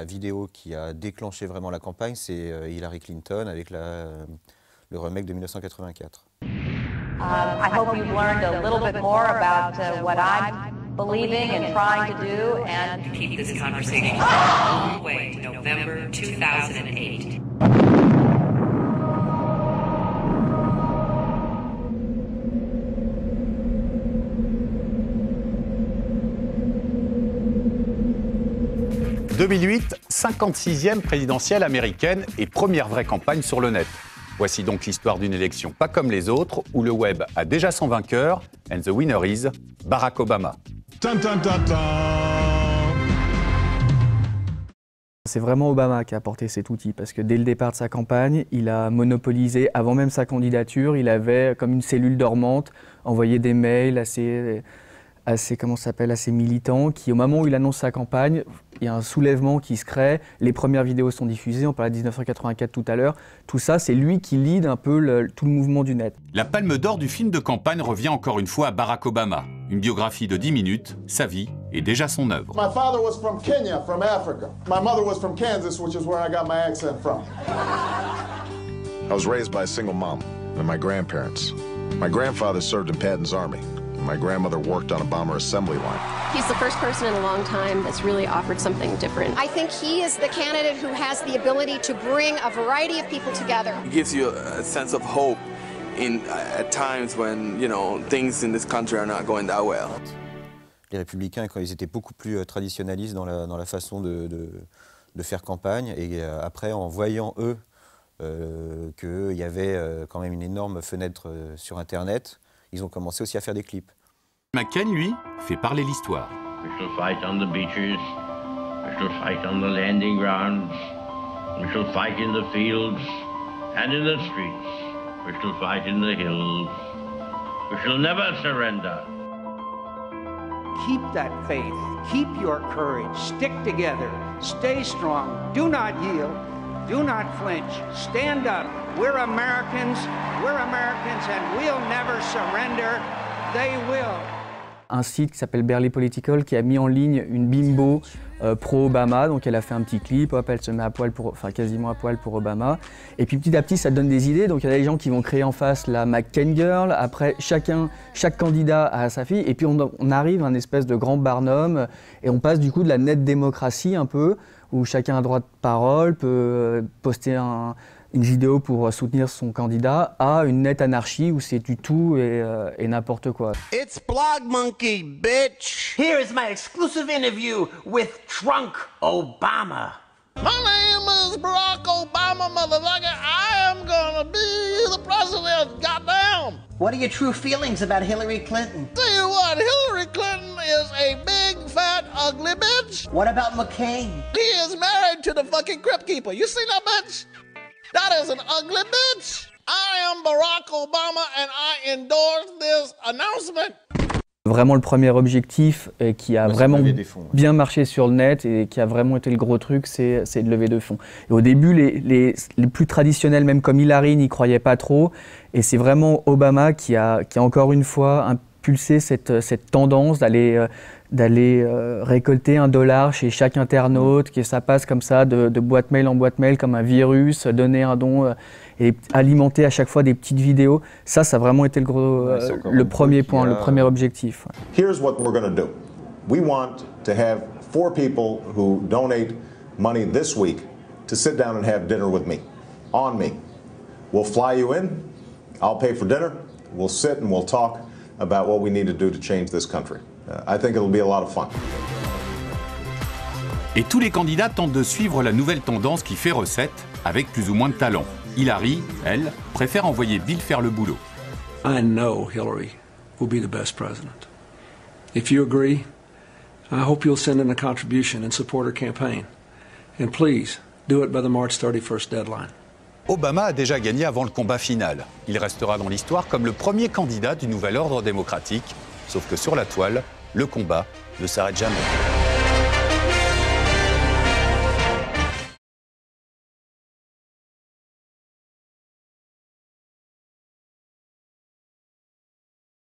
La vidéo qui a déclenché vraiment la campagne, c'est Hillary Clinton avec le remake de 1984. I hope you've learned a little bit more about what I'm believing and trying to do, and to keep this conversation all the way to November 2008. « 2008, 56e présidentielle américaine et première vraie campagne sur le net. Voici donc l'histoire d'une élection pas comme les autres, où le web a déjà son vainqueur, and the winner is Barack Obama. C'est vraiment Obama qui a apporté cet outil, parce que dès le départ de sa campagne, il a monopolisé, avant même sa candidature, il avait comme une cellule dormante, envoyé des mails à ses militants, qui au moment où il annonce sa campagne, il y a un soulèvement qui se crée, les premières vidéos sont diffusées, on parlait de 1984 tout à l'heure, tout ça c'est lui qui lead un peu tout le mouvement du net. La palme d'or du film de campagne revient encore une fois à Barack Obama. Une biographie de 10 minutes, sa vie et déjà son œuvre. My father was from Kenya, from Africa. My mother was from Kansas, which is where I got my accent from. I was raised by a single mom and my grandparents. My grandfather served in Patton's army. My grandmother worked on a bomber assembly line. He's the first person in a long time that's really offered something different. I think he is the candidate who has the ability to bring a variety of people together. It gives you a sense of hope at times when, you know, things in this country are not going that well. Les républicains, quand ils étaient beaucoup plus traditionnalistes dans la façon de faire campagne, et après, en voyant eux qu'il y avait quand même une énorme fenêtre sur Internet, ils ont commencé aussi à faire des clips. McCain, lui, fait parler l'histoire. We shall fight on the beaches, we shall fight on the landing grounds, we shall fight in the fields and in the streets, we shall fight in the hills, we shall never surrender. Keep that faith, keep your courage, stick together, stay strong, do not yield, do not flinch, stand up. We're Americans and we'll never surrender, they will. Un site qui s'appelle Barely Political qui a mis en ligne une bimbo pro-Obama, donc elle a fait un petit clip, hop, elle se met à poil quasiment à poil pour Obama. Et puis petit à petit, ça donne des idées, donc il y a des gens qui vont créer en face la McCain Girl, après chaque candidat a sa fille, et puis on arrive à un espèce de grand Barnum, et on passe du coup de la nette démocratie un peu, où chacun a droit de parole, peut poster une vidéo pour soutenir son candidat, à une nette anarchie où c'est du tout et n'importe quoi. It's Blog Monkey, bitch! Here is my exclusive interview with Trunk Obama. My name is Barack Obama, motherfucker. I am gonna be the president, goddamn! What are your true feelings about Hillary Clinton? Tell you what, Hillary Clinton is a big, fat, ugly bitch. What about McCain? He is married to the fucking Crypt Keeper. You see that bitch? That is an ugly bitch. I am Barack Obama and I endorse this announcement. Vraiment le premier objectif qui a vraiment bien marché sur le net et qui a vraiment été le gros truc, c'est de lever de fonds. Et au début, les plus traditionnels, même comme Hillary, n'y croyaient pas trop. Et c'est vraiment Obama qui a encore une fois impulsé cette tendance d'aller récolter $1 chez chaque internaute, que ça passe comme ça de boîte mail en boîte mail comme un virus, donner un don et alimenter à chaque fois des petites vidéos. Ça a vraiment été le premier point, le premier objectif. Here's what we're going to do. We want to have 4 people who donate money this week to sit down and have dinner with me, on me. We'll fly you in, I'll pay for dinner, we'll sit and we'll talk about what we need to do to change this country. I think it'll be a lot of fun. Et tous les candidats tentent de suivre la nouvelle tendance qui fait recette, avec plus ou moins de talent. Hillary, elle, préfère envoyer Bill faire le boulot. I know Hillary will be the best president. If you agree, I hope you'll send in a contribution and support her campaign. And please, do it by the March 31st deadline. Obama a déjà gagné avant le combat final. Il restera dans l'histoire comme le premier candidat du nouvel ordre démocratique, sauf que sur la toile, le combat ne s'arrête jamais.